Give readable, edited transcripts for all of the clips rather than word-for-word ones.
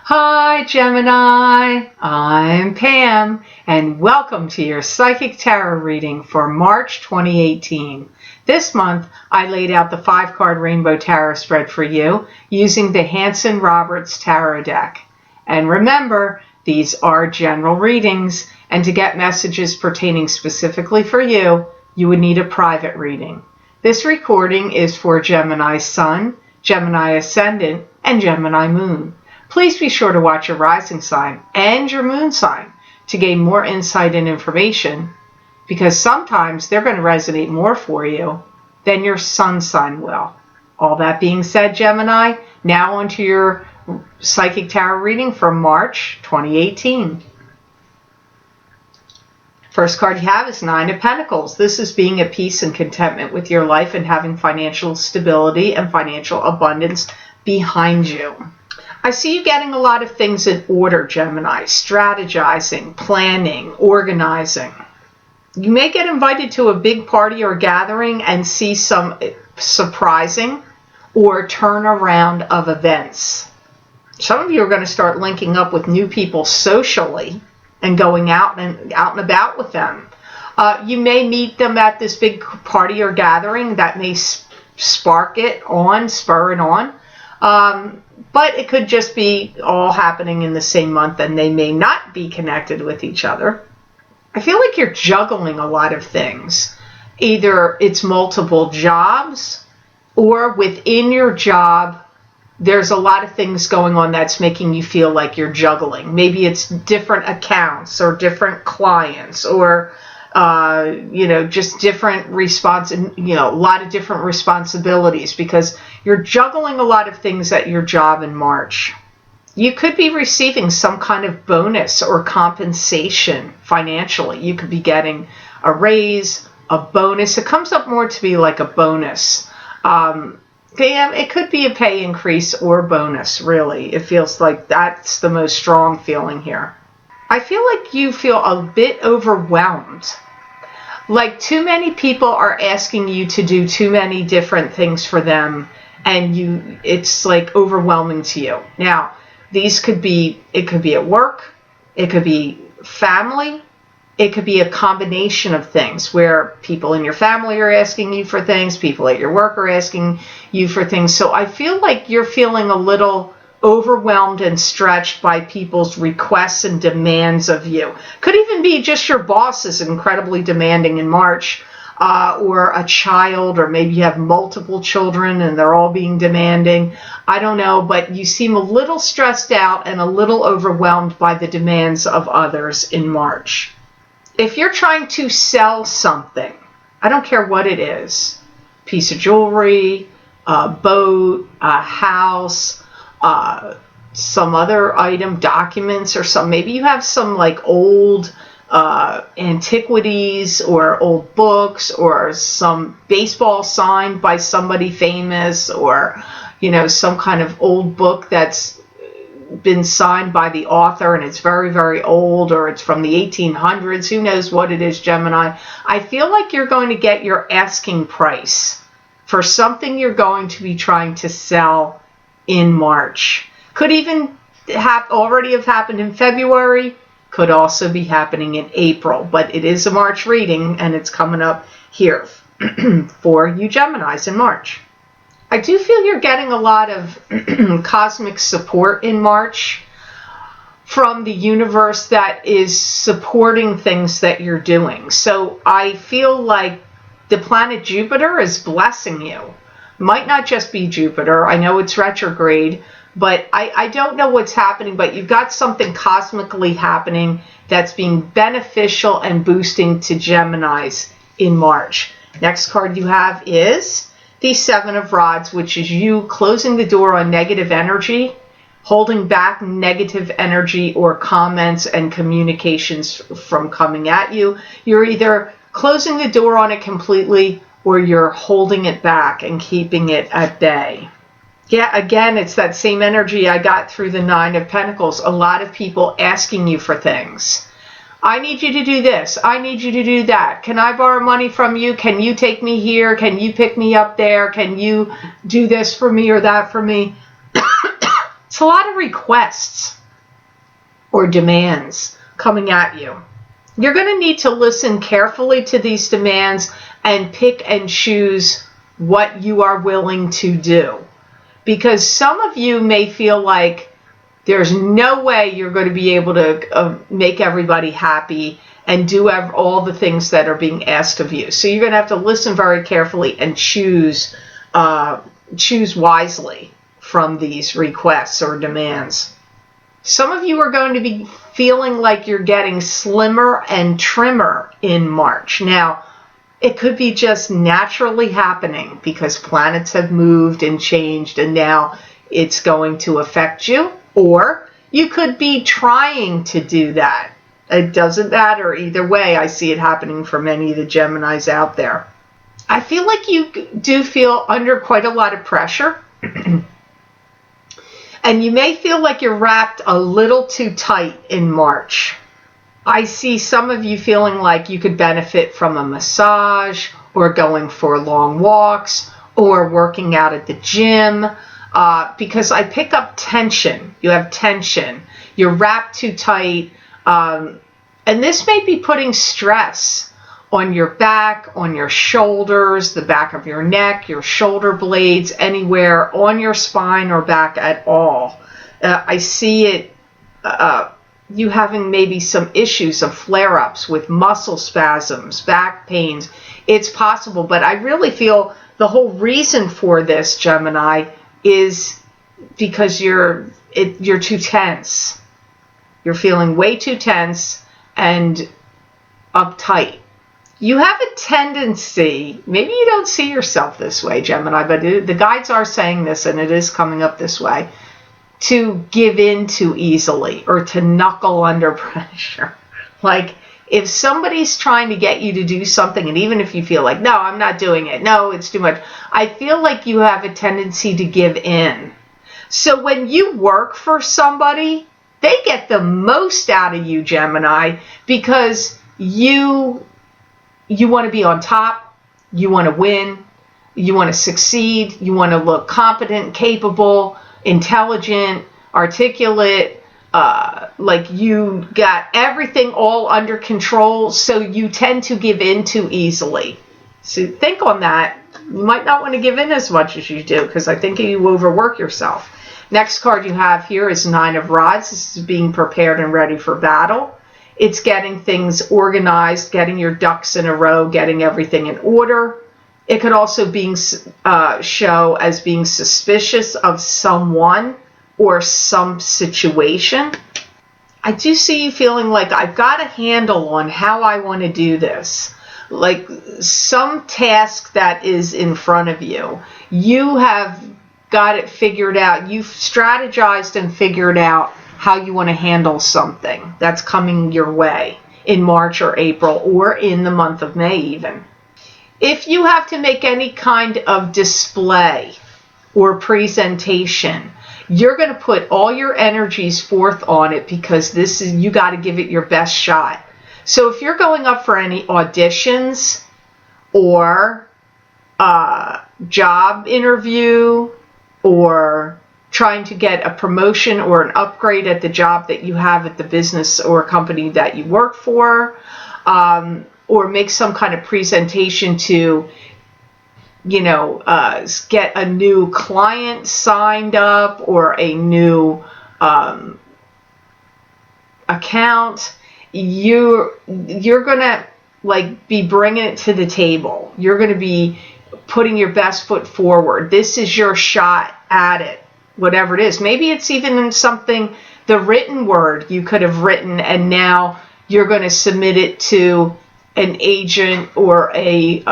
Hi Gemini, I'm Pam and welcome to your Psychic Tarot reading for March 2018. This month I laid out the 5-card Rainbow Tarot spread for you using the Hanson-Roberts Tarot deck. And remember, these are general readings, and to get messages pertaining specifically for you, you would need a private reading. This recording is for Gemini Sun, Gemini Ascendant, and Gemini Moon. Please be sure to watch your rising sign and your moon sign to gain more insight and information, because sometimes they're going to resonate more for you than your sun sign will. All that being said, Gemini, now onto your Psychic Tarot reading for March 2018. First card you have is Nine of Pentacles. This is being at peace and contentment with your life and having financial stability and financial abundance behind you. I see you getting a lot of things in order, Gemini, strategizing, planning, organizing. You may get invited to a big party or gathering and see some surprising or turnaround of events. Some of you are going to start linking up with new people socially and going out and about with them. You may meet them at this big party or gathering that may spur it on. But it could just be all happening in the same month and they may not be connected with each other. I feel like you're juggling a lot of things. Either it's multiple jobs, or within your job, there's a lot of things going on that's making you feel like you're juggling. Maybe it's different accounts or different clients or just different a lot of different responsibilities, because you're juggling a lot of things at your job in March. You could be receiving some kind of bonus or compensation financially. You could be getting a raise, a bonus. It comes up more to be like a bonus. It could be a pay increase or bonus, really. It feels like that's the most strong feeling here. I feel like you feel a bit overwhelmed. Like too many people are asking you to do too many different things for them, and it's like overwhelming to you. Now, it could be at work, it could be family, it could be a combination of things where people in your family are asking you for things, people at your work are asking you for things. So I feel like you're feeling a little overwhelmed and stretched by people's requests and demands of you. Could even be just your boss is incredibly demanding in March, or a child, or maybe you have multiple children and they're all being demanding. I don't know, but you seem a little stressed out and a little overwhelmed by the demands of others in March. If you're trying to sell something, I don't care what it is, piece of jewelry, a boat, a house, some other item, documents or something. Maybe you have some like old antiquities or old books or some baseball signed by somebody famous, or some kind of old book that's been signed by the author and it's very, very old, or it's from the 1800s. Who knows what it is, Gemini. I feel like you're going to get your asking price for something you're going to be trying to sell in March. Could even already have happened in February, could also be happening in April, but it is a March reading and it's coming up here for you Geminis in March. I do feel you're getting a lot of cosmic support in March from the universe that is supporting things that you're doing. So I feel like the planet Jupiter is blessing you. Might not just be Jupiter. I know it's retrograde, but I don't know what's happening, but you've got something cosmically happening that's being beneficial and boosting to Geminis in March. Next card you have is the Seven of Rods, which is you closing the door on negative energy, holding back negative energy or comments and communications from coming at you. You're either closing the door on it completely, or you're holding it back and keeping it at bay. Yeah, again, it's that same energy I got through the Nine of Pentacles. A lot of people asking you for things. I need you to do this. I need you to do that. Can I borrow money from you? Can you take me here? Can you pick me up there? Can you do this for me or that for me? It's a lot of requests or demands coming at you. You're going to need to listen carefully to these demands and pick and choose what you are willing to do. Because some of you may feel like there's no way you're going to be able to make everybody happy and do all the things that are being asked of you. So you're going to have to listen very carefully and choose wisely from these requests or demands. Some of you are going to be feeling like you're getting slimmer and trimmer in March. Now, it could be just naturally happening because planets have moved and changed and now it's going to affect you. Or you could be trying to do that. It doesn't matter. Either way, I see it happening for many of the Geminis out there. I feel like you do feel under quite a lot of pressure. And you may feel like you're wrapped a little too tight in March. I see some of you feeling like you could benefit from a massage or going for long walks or working out at the gym because I pick up tension. You have tension. You're wrapped too tight. And this may be putting stress on your back, on your shoulders, the back of your neck, your shoulder blades, anywhere on your spine or back at all. I see it, you having maybe some issues of flare-ups with muscle spasms, back pains. It's possible, but I really feel the whole reason for this, Gemini, is because you're too tense. You're feeling way too tense and uptight. You have a tendency, maybe you don't see yourself this way, Gemini, but the guides are saying this and it is coming up this way, to give in too easily or to knuckle under pressure. Like if somebody's trying to get you to do something, and even if you feel like, no, I'm not doing it, no, it's too much, I feel like you have a tendency to give in. So when you work for somebody, they get the most out of you, Gemini, because you want to be on top, you want to win, you want to succeed, you want to look competent, capable, intelligent, articulate, like you got everything all under control, so you tend to give in too easily. So think on that. You might not want to give in as much as you do because I think you overwork yourself. Next card you have here is Nine of Rods. This is being prepared and ready for battle. It's getting things organized, getting your ducks in a row, getting everything in order. It could also show as being suspicious of someone or some situation. I do see you feeling like I've got a handle on how I want to do this. Like some task that is in front of you. You have got it figured out. You've strategized and figured out how you want to handle something that's coming your way in March or April or in the month of May even. If you have to make any kind of display or presentation, you're going to put all your energies forth on it because you got to give it your best shot. So if you're going up for any auditions or job interview or trying to get a promotion or an upgrade at the job that you have at the business or company that you work for, or make some kind of presentation to, get a new client signed up or a new account, you're gonna be bringing it to the table. You're gonna be putting your best foot forward. This is your shot at it, whatever it is. Maybe it's even in something, the written word you could have written, and now you're going to submit it to an agent or a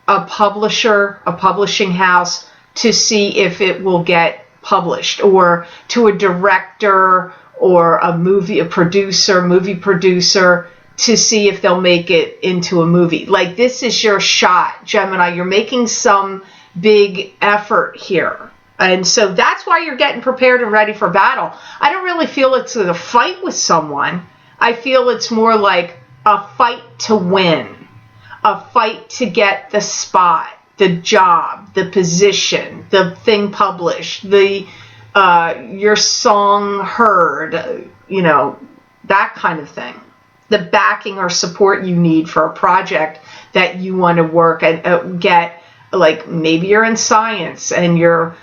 publisher, a publishing house, to see if it will get published, or to a director or a movie producer, to see if they'll make it into a movie. Like this is your shot, Gemini. You're making some big effort here. And so that's why you're getting prepared and ready for battle. I don't really feel it's a fight with someone. I feel it's more like a fight to win, a fight to get the spot, the job, the position, the thing published, the your song heard, that kind of thing. The backing or support you need for a project that you want to work and get, like maybe you're in science and you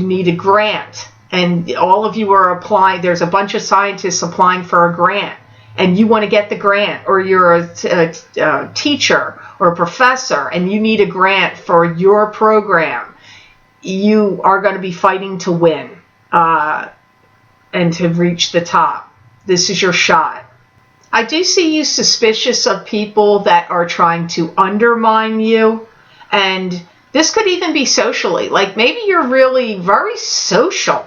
need a grant, and all of you are applying. There's a bunch of scientists applying for a grant, and you want to get the grant, or you're a teacher or a professor and you need a grant for your program. You are going to be fighting to win and to reach the top. This is your shot. I do see you suspicious of people that are trying to undermine you, and this could even be socially. Like maybe you're really very social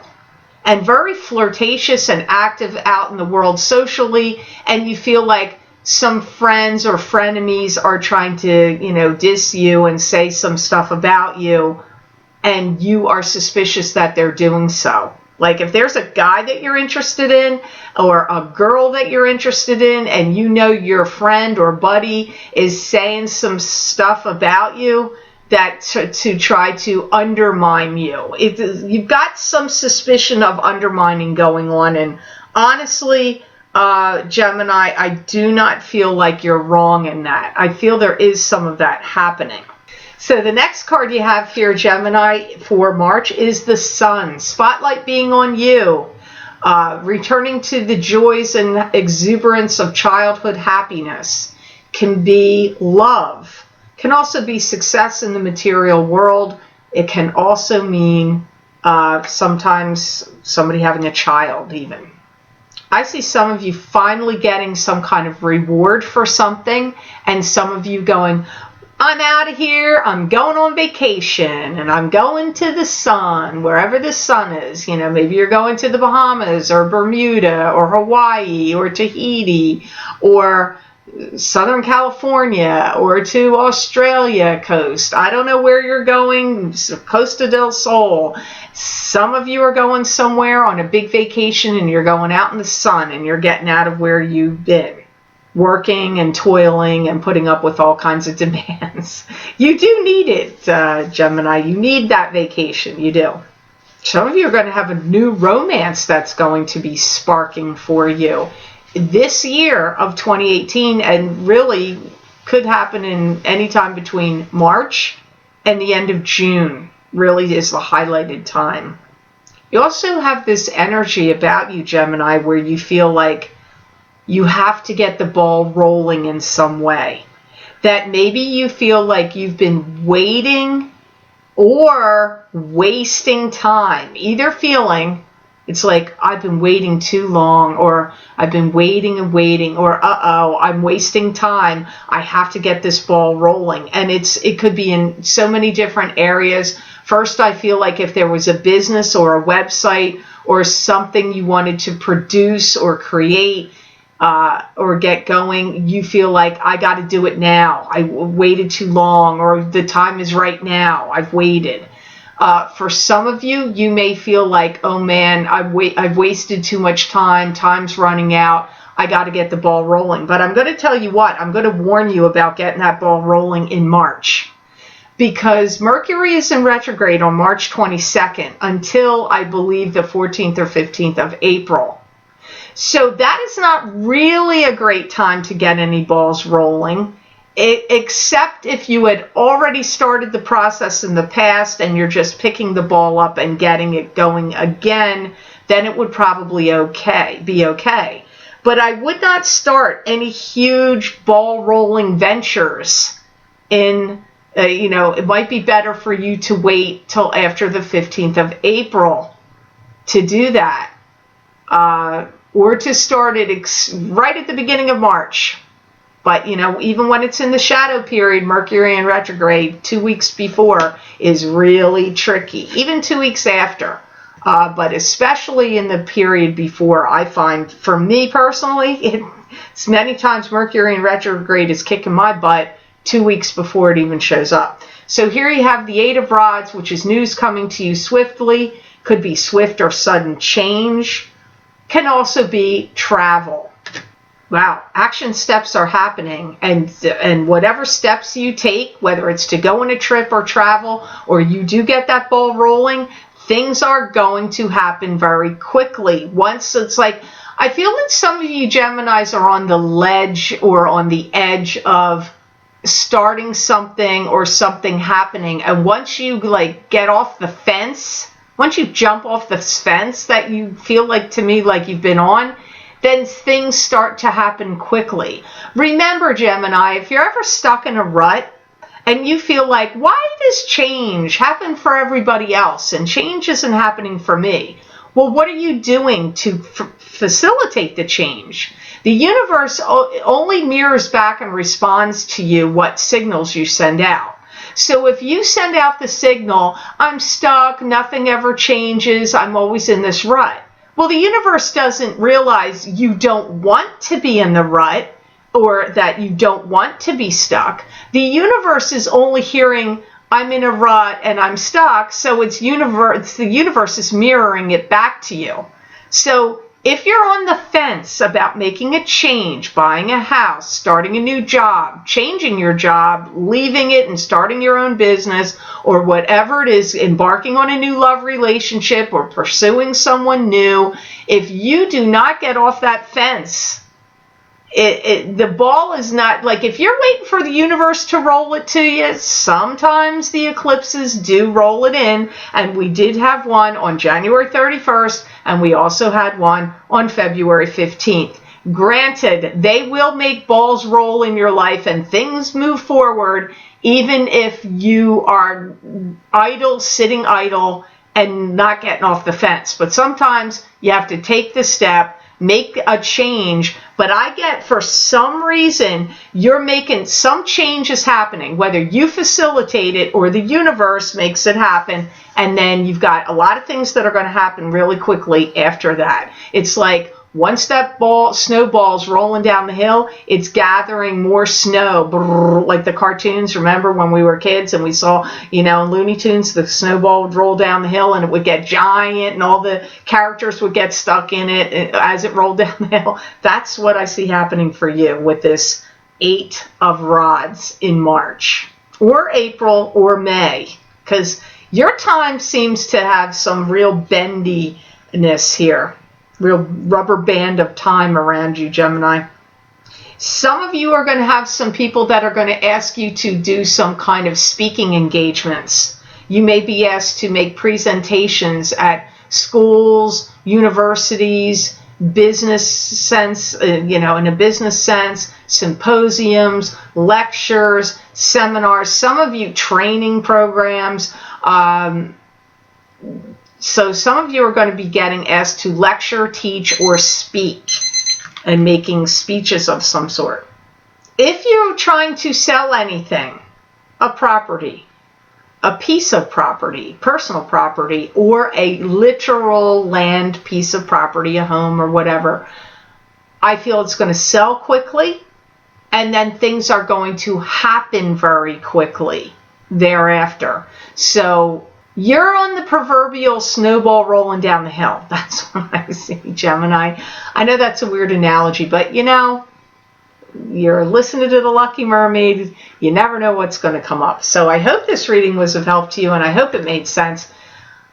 and very flirtatious and active out in the world socially, and you feel like some friends or frenemies are trying to, diss you and say some stuff about you, and you are suspicious that they're doing so. Like if there's a guy that you're interested in or a girl that you're interested in, and your friend or buddy is saying some stuff about you that to try to undermine you. You've got some suspicion of undermining going on, and honestly, Gemini, I do not feel like you're wrong in that. I feel there is some of that happening. So the next card you have here, Gemini, for March is the Sun. Spotlight being on you. Returning to the joys and exuberance of childhood happiness. Can be love. Can also be success in the material world. It can also mean sometimes somebody having a child even. I see some of you finally getting some kind of reward for something, and some of you going, I'm out of here, I'm going on vacation, and I'm going to the sun, wherever the sun is. Maybe you're going to the Bahamas or Bermuda or Hawaii or Tahiti or Southern California or to Australia coast. I don't know where you're going, Costa del Sol. Some of you are going somewhere on a big vacation, and you're going out in the sun, and you're getting out of where you've been working and toiling and putting up with all kinds of demands. You do need it, Gemini. You need that vacation. You do. Some of you are going to have a new romance that's going to be sparking for you this year of 2018, and really could happen in any time between March and the end of June. Really is the highlighted time. You also have this energy about you, Gemini, where you feel like you have to get the ball rolling in some way. That maybe you feel like you've been waiting or wasting time. Either feeling it's like, I've been waiting too long, or I've been waiting and waiting, or I'm wasting time. I have to get this ball rolling. And it could be in so many different areas. First, I feel like if there was a business or a website or something you wanted to produce or create, or get going, you feel like, I got to do it now. I waited too long, or the time is right now. I've waited. For some of you, you may feel like, oh man, I've wasted too much time. Time's running out. I got to get the ball rolling. But I'm going to tell you what, I'm going to warn you about getting that ball rolling in March. Because Mercury is in retrograde on March 22nd until, I believe, the 14th or 15th of April. So that is not really a great time to get any balls rolling, except if you had already started the process in the past and you're just picking the ball up and getting it going again, then it would probably be okay. But I would not start any huge ball rolling ventures in, it might be better for you to wait till after the 15th of April to do that. Or to start it right at the beginning of March. But, even when it's in the shadow period, Mercury in retrograde, 2 weeks before is really tricky. Even 2 weeks after. But especially in the period before, I find, for me personally, it's many times Mercury in retrograde is kicking my butt 2 weeks before it even shows up. So here you have the Eight of Rods, which is news coming to you swiftly. Could be swift or sudden change. Can also be travel. Wow, action steps are happening, and whatever steps you take, whether it's to go on a trip or travel, or you do get that ball rolling, things are going to happen very quickly. Once it's like, I feel that some of you Geminis are on the ledge or on the edge of starting something or something happening, and once you like get off the fence, once you jump off the fence that you feel like, to me, like you've been on, then things start to happen quickly. Remember, Gemini, if you're ever stuck in a rut and you feel like, why does change happen for everybody else and change isn't happening for me? Well, what are you doing to facilitate the change? The universe only mirrors back and responds to you what signals you send out. So if you send out the signal, I'm stuck, nothing ever changes, I'm always in this rut. Well, the universe doesn't realize you don't want to be in the rut or that you don't want to be stuck. The universe is only hearing, I'm in a rut and I'm stuck, so the universe is mirroring it back to you. So if you're on the fence about making a change, buying a house, starting a new job, changing your job, leaving it and starting your own business, or whatever it is, embarking on a new love relationship or pursuing someone new, if you do not get off that fence, the ball is not, like, if you're waiting for the universe to roll it to you, sometimes the eclipses do roll it in, and we did have one on January 31st, and we also had one on February 15th. Granted, they will make balls roll in your life and things move forward, even if you are idle, sitting idle, and not getting off the fence. But sometimes you have to take the step, make a change. But I get, for some reason, you're making some changes happening, whether you facilitate it or the universe makes it happen, and then you've got a lot of things that are going to happen really quickly after that. It's like, once that snowball's rolling down the hill, it's gathering more snow, like the cartoons. Remember when we were kids and we saw, in Looney Tunes, the snowball would roll down the hill and it would get giant and all the characters would get stuck in it as it rolled down the hill. That's what I see happening for you with this 8 of Rods in March or April or May, because your time seems to have some real bendiness here. Real rubber band of time around you, Gemini. Some of you are going to have some people that are going to ask you to do some kind of speaking engagements. You may be asked to make presentations at schools, universities, business sense, in a business sense, symposiums, lectures, seminars, some of you training programs. So some of you are going to be getting asked to lecture, teach, or speak and making speeches of some sort. If you're trying to sell anything, a property, a piece of property, personal property, or a literal land piece of property, a home or whatever, I feel it's going to sell quickly, and then things are going to happen very quickly thereafter. So you're on the proverbial snowball rolling down the hill. That's what I see, Gemini. I know that's a weird analogy, but you're listening to the Lucky Mermaid. You never know what's going to come up. So I hope this reading was of help to you, and I hope it made sense.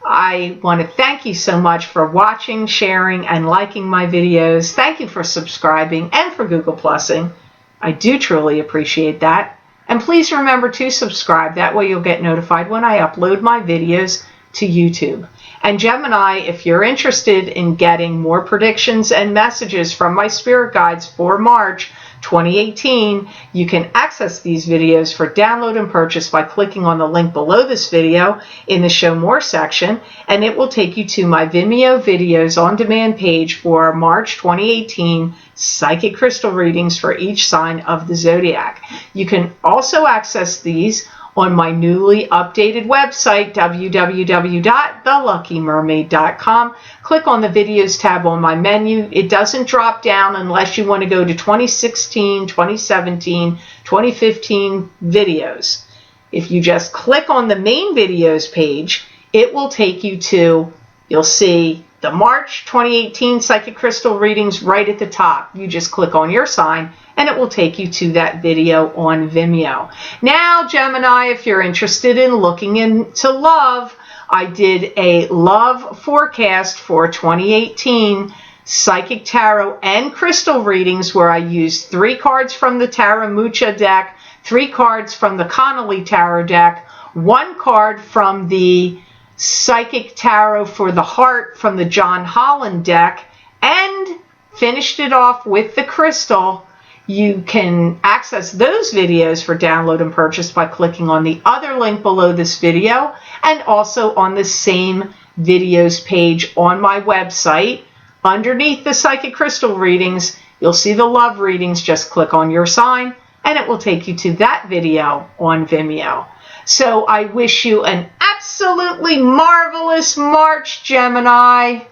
I want to thank you so much for watching, sharing, and liking my videos. Thank you for subscribing and for Google Plussing. I do truly appreciate that. And please remember to subscribe. That way you'll get notified when I upload my videos to YouTube. And Gemini, if you're interested in getting more predictions and messages from my spirit guides for March 2018, you can access these videos for download and purchase by clicking on the link below this video in the Show More section, and it will take you to my Vimeo videos on demand page for March 2018 psychic crystal readings for each sign of the zodiac. You can also access these on my newly updated website, www.theluckymermaid.com. Click on the Videos tab on my menu. It doesn't drop down unless you want to go to 2016, 2017, 2015 videos. If you just click on the main videos page, it will take you to, you'll see the March 2018 Psychic Crystal readings right at the top. You just click on your sign and it will take you to that video on Vimeo. Now, Gemini, if you're interested in looking into love, I did a love forecast for 2018 Psychic Tarot and Crystal readings where I used 3 cards from the Tarot Mucha deck, 3 cards from the Connolly Tarot deck, 1 card from the Psychic Tarot for the Heart from the John Holland deck, and finished it off with the crystal. You can access those videos for download and purchase by clicking on the other link below this video and also on the same videos page on my website. Underneath the Psychic Crystal readings, you'll see the love readings. Just click on your sign and it will take you to that video on Vimeo. So I wish you an absolutely marvelous March, Gemini,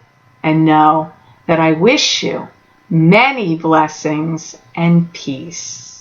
and know that I wish you many blessings and peace.